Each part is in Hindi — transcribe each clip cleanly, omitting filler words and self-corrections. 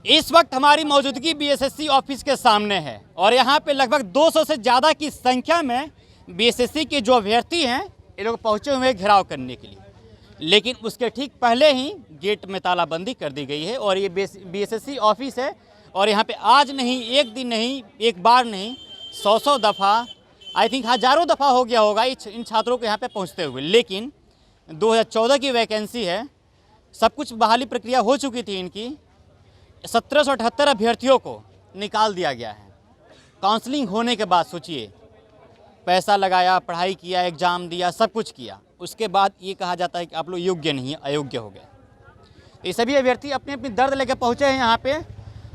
इस वक्त हमारी मौजूदगी बीएसएससी ऑफिस के सामने है और यहाँ पे लगभग 200 से ज़्यादा की संख्या में बीएसएससी के जो अभ्यर्थी हैं ये लोग पहुँचे हुए हैं घेराव करने के लिए। लेकिन उसके ठीक पहले ही गेट में तालाबंदी कर दी गई है और ये बीएसएससी ऑफिस है और यहाँ पे आज नहीं, एक दिन नहीं, एक बार नहीं, 100 दफ़ा, आई थिंक हज़ारों दफ़ा हो गया होगा इन छात्रों को यहाँ पे पहुँचते हुए। लेकिन 2014 की वैकेंसी है, सब कुछ बहाली प्रक्रिया हो चुकी थी इनकी। 1778 अभ्यर्थियों को निकाल दिया गया है। काउंसलिंग होने के बाद सोचिए, पैसा लगाया, पढ़ाई किया, एग्ज़ाम दिया, सब कुछ किया, उसके बाद ये कहा जाता है कि आप लोग योग्य नहीं है, अयोग्य हो गए। ये सभी अभ्यर्थी अपने अपने दर्द लेकर पहुँचे हैं यहाँ पे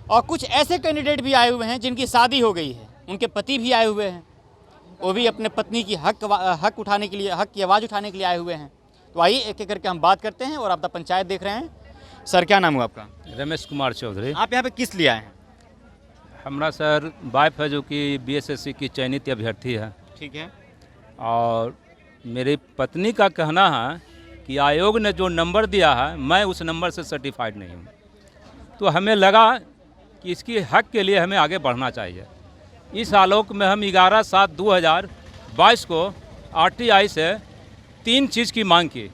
और कुछ ऐसे कैंडिडेट भी आए हुए हैं जिनकी शादी हो गई है, उनके पति भी आए हुए हैं, वो भी अपने पत्नी की हक उठाने के लिए, हक की आवाज़ उठाने के लिए आए हुए हैं। तो आइए एक एक करके हम बात करते हैं। और आपदा पंचायत देख रहे हैं। सर क्या नाम हुआ आपका? रमेश कुमार चौधरी। आप यहाँ पे किस लिए आए हैं? हमारा सर वाइफ है जो कि बीएसएससी की चयनित अभ्यर्थी है। ठीक है। और मेरी पत्नी का कहना है कि आयोग ने जो नंबर दिया है मैं उस नंबर से सर्टिफाइड नहीं हूँ, तो हमें लगा कि इसकी हक के लिए हमें आगे बढ़ना चाहिए। इस आलोक में हम 11/7/2022 को आरटीआई से 3 चीज़ की मांग की।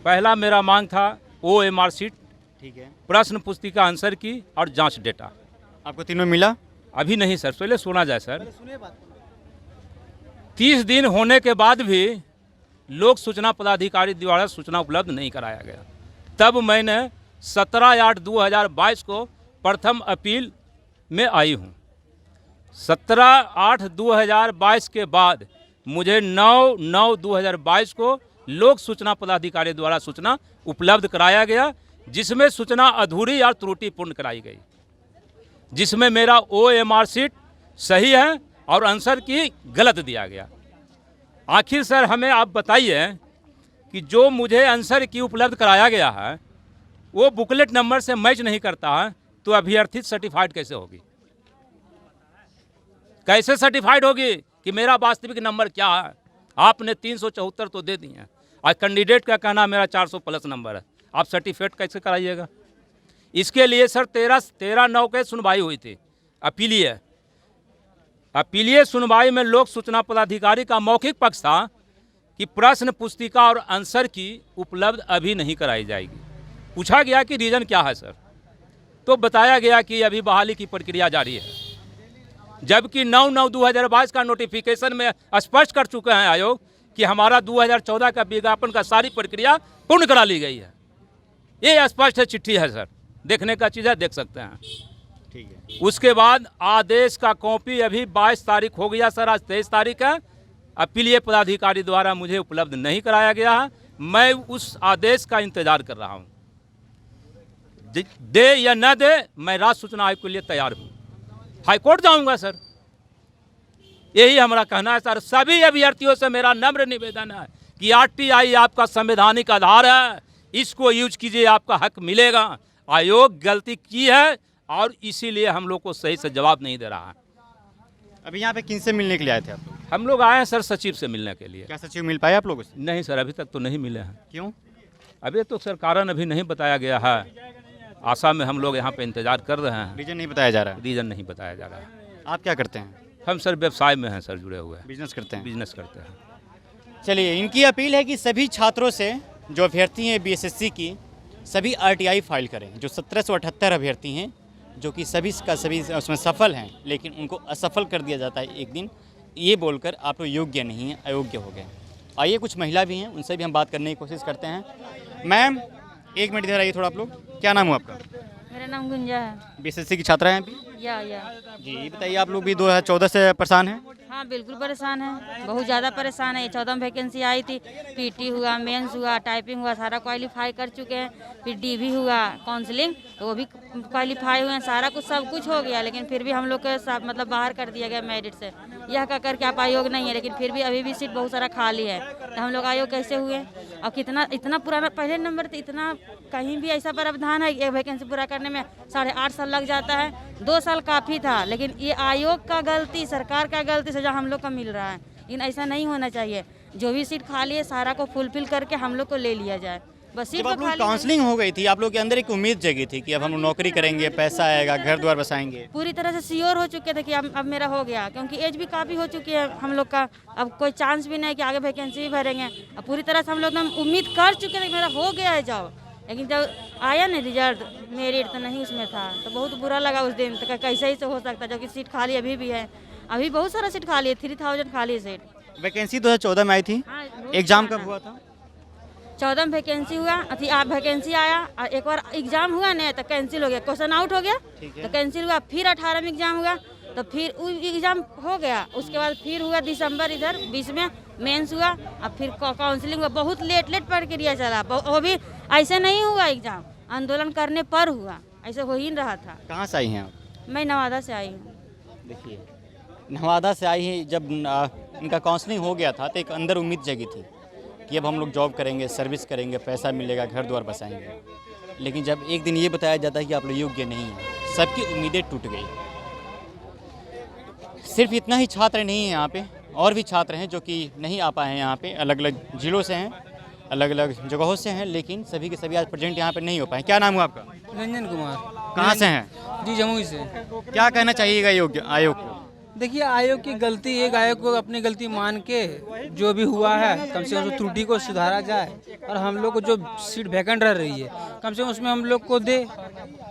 पहला मेरा मांग था OMR सीट, ठीक है, प्रश्न पुस्तिका आंसर की और जांच डेटा। आपको तीनों मिला? अभी नहीं सर, पहले सुना जाए सर। 30 दिन होने के बाद भी लोक सूचना पदाधिकारी द्वारा सूचना उपलब्ध नहीं कराया गया। तब मैंने 17/8/2022 को प्रथम अपील में आई हूँ। 17/8/2022 के बाद मुझे 9/9/2022 को लोक सूचना पदाधिकारी द्वारा सूचना उपलब्ध कराया गया, जिसमें सूचना अधूरी और त्रुटिपूर्ण कराई गई, जिसमें मेरा OMR सीट सही है और आंसर की गलत दिया गया। आखिर सर हमें आप बताइए कि जो मुझे आंसर की उपलब्ध कराया गया है वो बुकलेट नंबर से मैच नहीं करता है, तो अभ्यर्थी सर्टिफाइड कैसे होगी? कैसे सर्टिफाइड होगी कि मेरा वास्तविक नंबर क्या है? आपने 374 तो दे दिए हैं और कैंडिडेट का कहना मेरा 400+ नंबर है, आप सर्टिफिकेट कैसे कराइएगा? इसके लिए सर 13/9 के सुनवाई हुई थी। अपीलीय सुनवाई में लोक सूचना पदाधिकारी का मौखिक पक्ष था कि प्रश्न पुस्तिका और आंसर की उपलब्ध अभी नहीं कराई जाएगी। पूछा गया कि रीज़न क्या है सर, तो बताया गया कि अभी बहाली की प्रक्रिया जारी है, जबकि 9/9/2022 का नोटिफिकेशन में स्पष्ट कर चुके हैं आयोग कि हमारा 2014 का विज्ञापन का सारी प्रक्रिया पूर्ण करा ली गई है। ये स्पष्ट है, चिट्ठी है सर, देखने का चीज़ है, देख सकते हैं। ठीक है। उसके बाद आदेश का कॉपी अभी 22 तारीख हो गया सर, आज 23 तारीख है। अपीलीय पदाधिकारी द्वारा मुझे उपलब्ध नहीं कराया गया है। मैं उस आदेश का इंतजार कर रहा हूँ। दे या न दे, मैं राज्य सूचना आयोग के लिए तैयार हूँ, हाईकोर्ट जाऊँगा सर। यही हमारा कहना है सर। सभी अभ्यर्थियों से मेरा नम्र निवेदन है कि आरटीआई आपका संवैधानिक आधार है, इसको यूज कीजिए, आपका हक मिलेगा। आयोग गलती की है और इसीलिए हम लोग को सही से जवाब नहीं दे रहा है। अभी यहाँ पे किन से मिलने के लिए आए थे आप लोग? हम लोग आए हैं सर सचिव से मिलने के लिए। क्या सचिव मिल पाए आप लोगों से? नहीं सर, अभी तक तो नहीं मिले हैं। क्यों? अभी तो सर कारण अभी नहीं बताया गया है। आशा में हम लोग यहाँ पे इंतजार कर रहे हैं। रीजन नहीं बताया जा रहा है? रीजन नहीं बताया जा रहा है। आप क्या करते हैं? हम सर व्यवसाय में हैं सर, जुड़े हुए हैं, बिजनेस करते हैं? बिजनेस करते हैं। चलिए, इनकी अपील है कि सभी छात्रों से जो अभ्यर्थी हैं बीएसएससी की, सभी आरटीआई फाइल करें। जो 1778 अभ्यर्थी हैं जो कि सभी का सभी उसमें सफल हैं, लेकिन उनको असफल कर दिया जाता है एक दिन, ये बोलकर आप लोग योग्य नहीं हैं, अयोग्य हो गए। आइए कुछ महिला भी हैं, उनसे भी हम बात करने की कोशिश करते हैं। मैम 1 मिनट इधर आइए थोड़ा। आप लोग, क्या नाम हुआ आपका? मेरा नाम गुंजा है। बीएसएससी की छात्रा हैं अभी? या जी, ये बताइए, आप लोग भी 2014 से परेशान हैं? हाँ बिल्कुल परेशान है, बहुत ज़्यादा परेशान है। 14 में वैकेंसी आई थी, पीटी हुआ, मेंस हुआ, टाइपिंग हुआ, सारा क्वालिफाई कर चुके हैं। फिर डीवी हुआ, काउंसलिंग, तो वो भी क्वालिफाई हुए हैं, सारा कुछ सब कुछ हो गया, लेकिन फिर भी हम लोग के साथ मतलब बाहर कर दिया गया मेरिट से। यह कह कर के आप आयोग नहीं है, लेकिन फिर भी अभी भी सीट बहुत सारा खाली है, तो हम लोग आयोग कैसे हुए? और कितना इतना पुराना पहले नंबर तो इतना कहीं भी ऐसा प्रावधान है, एक वैकेंसी पूरा करने में 8.5 साल लग जाता है। 2 साल काफ़ी था, लेकिन ये आयोग का गलती, सरकार का गलती सजा हम लोग का मिल रहा है। लेकिन ऐसा नहीं होना चाहिए। जो भी सीट खाली है सारा को फुलफिल करके हम लोग को ले लिया जाए। बस सीट जब आप तो लोग खाली है। काउंसलिंग हो गई थी, आप लोग के अंदर एक उम्मीद जगी थी कि अब हम नौकरी करेंगे, पैसा आएगा, घर द्वार बसाएंगे। पूरी तरह से श्योर हो चुके थे कि अब मेरा हो गया, क्योंकि एज भी काफ़ी हो चुकी है हम लोग का। अब कोई चांस भी नहीं कि आगे वैकेंसी भी भरेंगे। अब पूरी तरह से हम लोग एकदम उम्मीद कर चुके थे कि मेरा हो गया है जॉब। लेकिन जब आया ना रिजल्ट, मेरिट तो नहीं उसमें था, तो बहुत बुरा लगा उस दिन। तो कैसे ही से हो सकता है, जबकि सीट खाली अभी भी है। अभी बहुत सारा सीट खाली है, 3000 खाली है सीट। वैकेंसी 2014 में आई थी, हाँ, बहुत एग्जाम पुराना। कब हुआ था? 14 में वैकेंसी हुआ, अथी वैकेंसी आया और एक बार एग्जाम हुआ नहीं तो कैंसिल हो गया, क्वेश्चन आउट हो गया तो कैंसिल हुआ। फिर 18 में एग्जाम हुआ तो फिर एग्जाम हो गया। उसके बाद फिर हुआ दिसंबर इधर 20 में मेंस हुआ और फिर काउंसलिंग हुआ। बहुत लेट प्रक्रिया चला, वो भी ऐसे नहीं हुआ एग्जाम, आंदोलन करने पर हुआ, ऐसे हो ही नहीं रहा था। कहाँ से आई हैं आप? मैं नवादा से आई हूँ। देखिए, नवादा से आई है। जब इनका काउंसलिंग हो गया था तो एक अंदर उम्मीद जगी थी कि अब हम लोग जॉब करेंगे, सर्विस करेंगे, पैसा मिलेगा, घर द्वार बसाएंगे। लेकिन जब एक दिन ये बताया जाता है कि आप लोग योग्य नहीं हैं, सबकी उम्मीदें टूट गई। सिर्फ इतना ही छात्र नहीं है यहाँ पे, और भी छात्र हैं जो कि नहीं आ पाए हैं यहाँ पे, अलग अलग जिलों से हैं, अलग अलग जगहों से हैं, लेकिन सभी के सभी आज प्रेजेंट यहाँ पे नहीं हो पाए। क्या नाम हुआ आपका? रंजन कुमार। कहाँ से हैं? जी, जमुई से। क्या कहना चाहिएगा योग्य आयोग को? देखिए, आयोग की गलती, एक आयोग को अपनी गलती मान के जो भी हुआ है कम से कम उस त्रुटि को सुधारा जाए और हम लोग को जो सीट वैकेंट रह रही है कम से कम उसमें हम लोग को दे,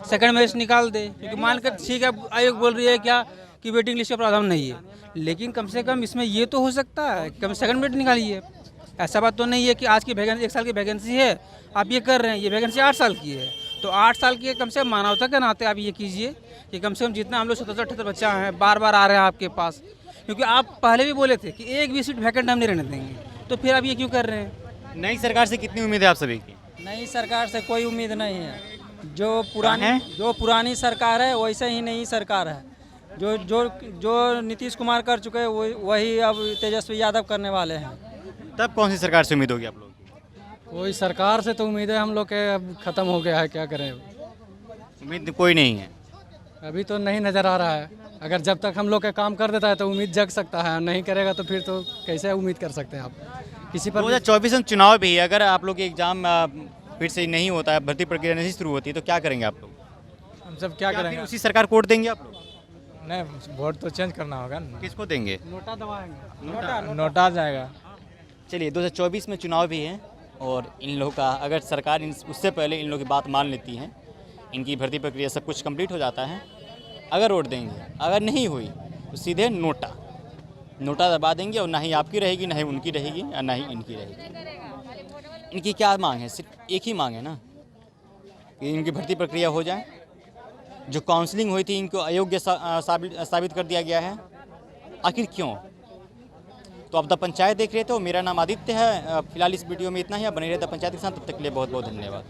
सेकंड मेरिट निकाल दे। क्योंकि मान कर ठीक है, आयोग बोल रही है क्या कि वेटिंग लिस्ट का प्रावधान नहीं है, लेकिन कम से कम इसमें ये तो हो सकता है कम सेकंड मेरिट निकालिए। ऐसा बात तो नहीं है कि आज की वैकेंसी 1 साल की वैकेंसी है, आप ये कर रहे हैं, ये वैकेंसी 8 साल की है, तो 8 साल की कम से कम मानवता के नाते आप ये कीजिए कि कम से कम जितना हम लोग 77-78 बच्चा हैं बार बार आ रहे हैं आपके पास, क्योंकि आप पहले भी बोले थे कि एक भी सीट वैकेंट हम नहीं रहने देंगे, तो फिर आप ये क्यों कर रहे हैं? नई सरकार से कितनी उम्मीद है आप सभी की? नई सरकार से कोई उम्मीद नहीं है। जो है? पुरानी सरकार है वैसे ही नई सरकार है। जो नीतीश कुमार कर चुके हैं वही अब तेजस्वी यादव करने वाले हैं। तब कौन सी सरकार से उम्मीद होगी आप लोग की? कोई सरकार से तो उम्मीद है हम लोग के, अब खत्म हो गया है, क्या करें। उम्मीद कोई नहीं है। अभी तो नहीं नज़र आ रहा है। अगर जब तक हम लोग का काम कर देता है तो उम्मीद जग सकता है, नहीं करेगा तो फिर तो कैसे उम्मीद कर सकते हैं आप किसी पर? 2024 में चुनाव भी है, अगर आप लोग के एग्जाम फिर से नहीं होता है, भर्ती प्रक्रिया नहीं शुरू होती, तो क्या करेंगे आप लोग? हम सब क्या फिर करेंगे? उसी सरकार को वोट देंगे आप लोग? नहीं, वोट तो चेंज करना होगा ना। किसको देंगे? नोटा दबाएंगे, नोटा आ जाएगा। चलिए, 2024 में चुनाव भी है और इन लोगों का अगर सरकार उससे पहले इन लोगों की बात मान लेती है, इनकी भर्ती प्रक्रिया सब कुछ कंप्लीट हो जाता है, अगर वोट देंगे, अगर नहीं हुई तो सीधे नोटा दबा देंगे और ना ही आपकी रहेगी, ना ही उनकी रहेगी, और ना ही इनकी रहेगी। इनकी क्या मांग है? सिर्फ एक ही मांग है ना कि इनकी भर्ती प्रक्रिया हो जाए। जो काउंसलिंग हुई थी इनको साबित कर दिया गया है। आखिर क्यों? तो अब द पंचायत देख रहे थे। मेरा नाम आदित्य है। फिलहाल इस वीडियो में इतना ही। बने रहे द पंचायत के साथ, तब तक के लिए बहुत बहुत धन्यवाद।